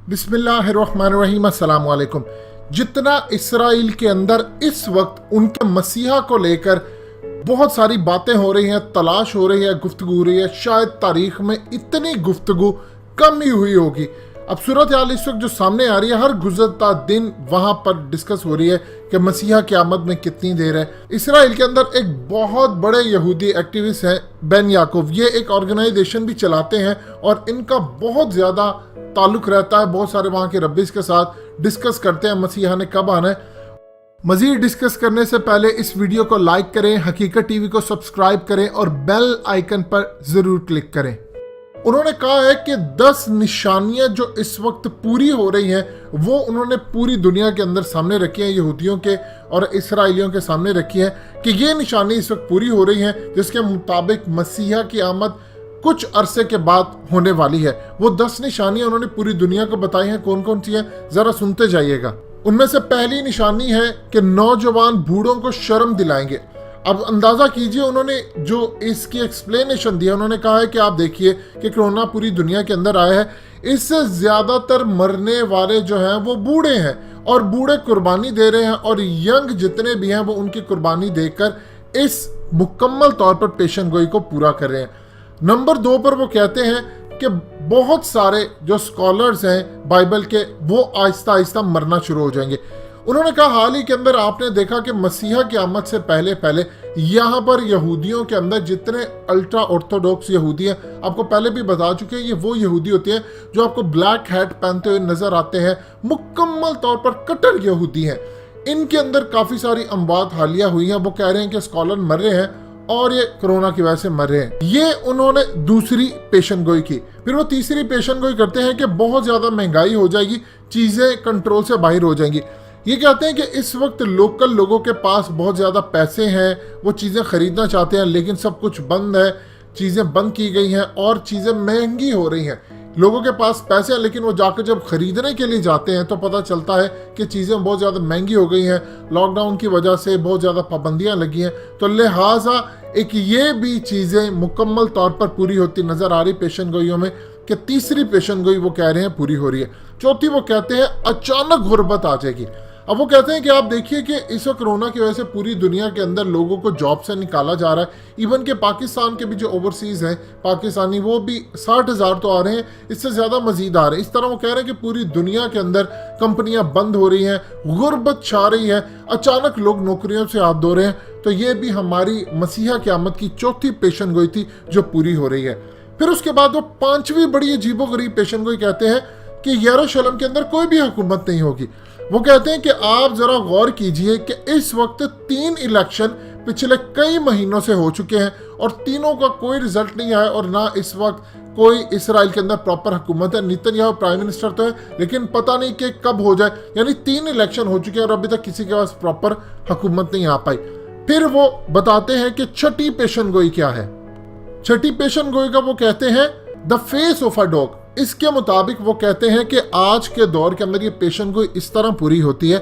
बिस्मिल्लाहिर्रहमानिर्रहीम, अस्सलाम वालेकुम। जितना इसराइल के अंदर इस वक्त उनके मसीहा को लेकर बहुत सारी बातें हो रही हैं, तलाश हो रही है, गुफ्तगू हो रही है, शायद तारीख में इतनी गुफ्तगू कम ही हुई होगी। अब सूरत हाल इस वक्त जो सामने आ रही है, हर गुजरता दिन वहां पर डिस्कस हो रही है कि मसीहा की आमद में कितनी देर है। इसराइल के अंदर एक बहुत बड़े यहूदी एक्टिविस्ट हैं बेन याकूब, ये एक ऑर्गेनाइजेशन भी चलाते हैं और इनका बहुत ज़्यादा ताल्लुक रहता है बहुत सारे वहाँ के रब्बीस के साथ। डिस्कस करते हैं मसीहा ने कब आना है। मजीद डिस्कस करने से पहले इस वीडियो को लाइक करें, हकीकत टीवी को सब्सक्राइब करें और बेल आइकन पर ज़रूर क्लिक करें। उन्होंने कहा है कि 10 निशानियां जो इस वक्त पूरी हो रही हैं वो उन्होंने पूरी दुनिया के अंदर सामने रखी हैं, यहूदियों के और इसराइलियों के सामने रखी है कि ये निशानी इस वक्त पूरी हो रही हैं, जिसके मुताबिक मसीहा की आमद कुछ अरसे के बाद होने वाली है। वो 10 निशानियां उन्होंने पूरी दुनिया को बताई हैं। कौन कौन सी हैं जरा सुनते जाइएगा। उनमें से पहली निशानी है कि नौजवान बूढ़ों को शर्म दिलाएंगे। अब अंदाजा कीजिए, उन्होंने जो इसकी एक्सप्लेनेशन दिया, उन्होंने कहा है कि आप देखिए कि कोरोना पूरी दुनिया के अंदर आया है, इससे ज्यादातर मरने वाले जो हैं वो बूढ़े हैं और बूढ़े कुर्बानी दे रहे हैं और यंग जितने भी हैं वो उनकी कुर्बानी देकर इस मुकम्मल तौर पर पेशन गोई को पूरा कर रहे हैं। नंबर 2 पर वो कहते हैं कि बहुत सारे जो स्कॉलर्स हैं बाइबल के वो आहिस्ता आहिस्ता मरना शुरू हो जाएंगे। उन्होंने कहा हाल ही के अंदर आपने देखा कि मसीहा की आमद से पहले पहले यहाँ पर यहूदियों के अंदर जितने अल्ट्रा ऑर्थोडॉक्स यहूदी हैं, आपको पहले भी बता चुके हैं, ये वो यहूदी होते हैं जो आपको ब्लैक हैट पहनते हुए नजर आते हैं, मुकम्मल तौर पर कट्टर यहूदी हैं। इनके अंदर काफ़ी सारी अमवात हालिया हुई हैं। वो कह रहे हैं कि स्कॉलर मर रहे हैं और ये कोरोना की वजह से मर रहे हैं। ये उन्होंने दूसरी पेशन गोई की। फिर वो तीसरी पेशन गोई करते हैं कि बहुत ज़्यादा महंगाई हो जाएगी, चीज़ें कंट्रोल से बाहर हो जाएंगी। ये कहते हैं कि इस वक्त लोकल लोगों के पास बहुत ज़्यादा पैसे हैं, वो चीज़ें ख़रीदना चाहते हैं, लेकिन सब कुछ बंद है, चीज़ें बंद की गई हैं और चीज़ें महंगी हो रही हैं। लोगों के पास पैसे हैं लेकिन वो जाकर जब खरीदने के लिए जाते हैं तो पता चलता है कि चीज़ें बहुत ज़्यादा महंगी हो गई हैं, लॉकडाउन की वजह से बहुत ज़्यादा पाबंदियां लगी हैं। तो लिहाजा एक ये भी चीज़ें मुकम्मल तौर पर पूरी होती नज़र आ रही पेशन गोइयों में कि तीसरी पेशन गोई वो कह रहे हैं पूरी हो रही है। चौथी वो कहते हैं अचानक गुर्बत आ जाएगी। अब वो कहते हैं कि आप देखिए कि इस वक्त कोरोना की वजह से पूरी दुनिया के अंदर लोगों को जॉब से निकाला जा रहा है। इवन के पाकिस्तान के भी जो ओवरसीज़ हैं पाकिस्तानी, वो भी 60,000 तो आ रहे हैं, इससे ज़्यादा मजीद आ रहे हैं। इस तरह वो कह रहे हैं कि पूरी दुनिया के अंदर कंपनियां बंद हो रही हैं, गुर्बत छा रही है, अचानक लोग नौकरियों से हाथ धो रहे हैं। तो ये भी हमारी मसीहा की आमद की चौथी पेशन गोई थी जो पूरी हो रही है। फिर उसके बाद वो 5वीं बड़ी अजीबोगरीब पेशन गोई कहते हैं कि यरूशलेम के अंदर कोई भी हुकूमत नहीं होगी। वो कहते हैं कि आप जरा गौर कीजिए कि इस वक्त 3 इलेक्शन पिछले कई महीनों से हो चुके हैं और तीनों का कोई रिजल्ट नहीं आया और ना इस वक्त कोई इसराइल के अंदर प्रॉपर हुकूमत है। नेतन्याहू प्राइम मिनिस्टर तो है लेकिन पता नहीं कि कब हो जाए। यानी 3 इलेक्शन हो चुके हैं और अभी तक किसी के पास प्रॉपर हुकूमत नहीं आ पाई। फिर वो बताते हैं कि छठी पेशन गोई क्या है। छठी पेशन गोई का वो कहते हैं the face of a dog. इसके मुताबिक वो कहते हैं कि आज के दौर के अंदर ये पेशन गोई इस तरह पूरी होती है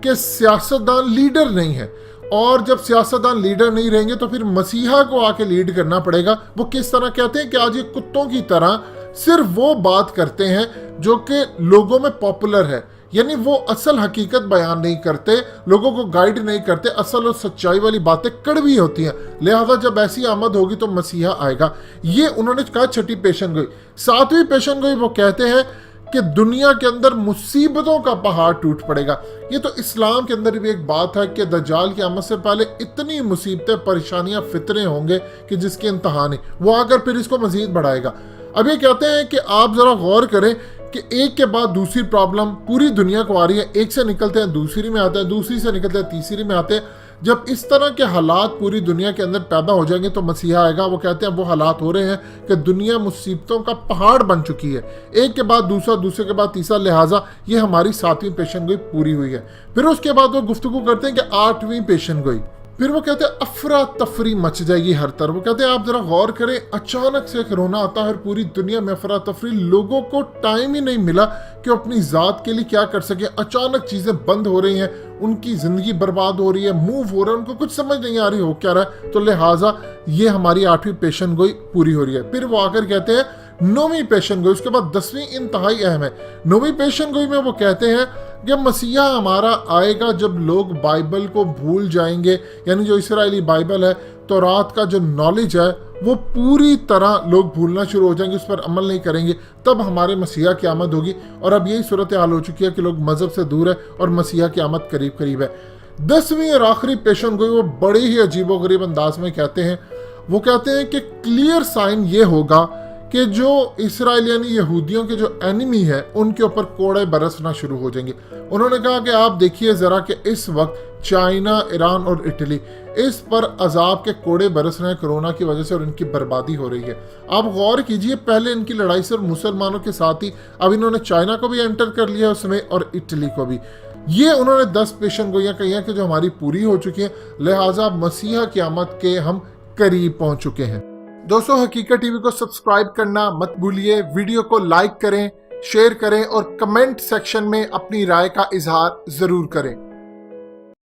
कि सियासतदान लीडर नहीं है और जब सियासतदान लीडर नहीं रहेंगे तो फिर मसीहा को आके लीड करना पड़ेगा। वो किस तरह कहते हैं कि आज ये कुत्तों की तरह सिर्फ वो बात करते हैं जो कि लोगों में पॉपुलर है, यानी वो असल हकीकत बयान नहीं करते, लोगों को गाइड नहीं करते, असल और सच्चाई वाली बातें कड़वी होती हैं। लिहाजा जब ऐसी आमद होगी तो मसीहा आएगा। ये उन्होंने कहा छठी पेशन गोई। 7वीं पेशन गोई वो कहते हैं कि दुनिया के अंदर मुसीबतों का पहाड़ टूट पड़ेगा। ये तो इस्लाम के अंदर भी एक बात है कि दज्जाल की आमद से पहले इतनी मुसीबतें, परेशानियां, फितरे होंगे कि जिसकी इंतहा नहीं, वो आकर फिर इसको मजीद बढ़ाएगा। अब ये कहते हैं कि आप जरा गौर करें कि एक के बाद दूसरी प्रॉब्लम पूरी दुनिया को आ रही है। एक से निकलते हैं दूसरी में आते हैं, दूसरी से निकलते हैं तीसरी में आते हैं। जब इस तरह के हालात पूरी दुनिया के अंदर पैदा हो जाएंगे तो मसीहा आएगा। वो कहते हैं वो हालात हो रहे हैं कि दुनिया मुसीबतों का पहाड़ बन चुकी है, एक के बाद दूसरा, दूसरे के बाद तीसरा। लिहाजा ये हमारी 7वीं पेशन गोई पूरी हुई है। फिर उसके बाद वो गुफ्तगू करते हैं कि 8वीं पेशन गोई। फिर वो कहते हैं अफरा तफरी मच जाएगी हर तरफ। वो कहते हैं आप जरा गौर करें, अचानक से कोरोना आता है और पूरी दुनिया में अफरा तफरी, लोगों को टाइम ही नहीं मिला कि अपनी ज़ात के लिए क्या कर सके। अचानक चीज़ें बंद हो रही हैं, उनकी ज़िंदगी बर्बाद हो रही है, मूव हो रहा है, उनको कुछ समझ नहीं आ रही हो क्या रहा है। तो लिहाजा ये हमारी 8वीं पेशन गोई पूरी हो रही है। फिर वो आकर कहते हैं नौवीं पेशन गोई, उसके बाद 10वीं इंतहाई अहम है। नौवीं पेशन गोई में वो कहते हैं कि मसीहा हमारा आएगा जब लोग बाइबल को भूल जाएंगे, यानी जो इस्राएली बाइबल है, तौरात का जो नॉलेज है वो पूरी तरह लोग भूलना शुरू हो जाएंगे, उस पर अमल नहीं करेंगे, तब हमारे मसीहा की आमद होगी। और अब यही सूरत हाल हो चुकी है कि लोग मजहब से दूर है और मसीहा की आमद करीब करीब है। 10वीं और आखिरी पेशन गोई वो बड़े ही अजीबोगरीब अंदाज में कहते हैं, वो कहते हैं कि क्लियर साइन ये होगा कि जो इसराइल यानी यहूदियों के जो एनिमी है उनके ऊपर कोड़े बरसना शुरू हो जाएंगे। उन्होंने कहा कि आप देखिए ज़रा कि इस वक्त चाइना, ईरान और इटली, इस पर अजाब के कोड़े बरस रहे हैं कोरोना की वजह से और इनकी बर्बादी हो रही है। आप गौर कीजिए, पहले इनकी लड़ाई सिर्फ मुसलमानों के साथ ही, अब इन्होंने चाइना को भी एंटर कर लिया उसमें और इटली को भी। ये उन्होंने 10 पेशन गोइयाँ कही हैं कि जो हमारी पूरी हो चुकी हैं, लिहाजा मसीहा की आमद के हम करीब पहुंच चुके हैं। दोस्तों, हकीकत टीवी को सब्सक्राइब करना मत भूलिए, वीडियो को लाइक करें, शेयर करें और कमेंट सेक्शन में अपनी राय का इजहार जरूर करें।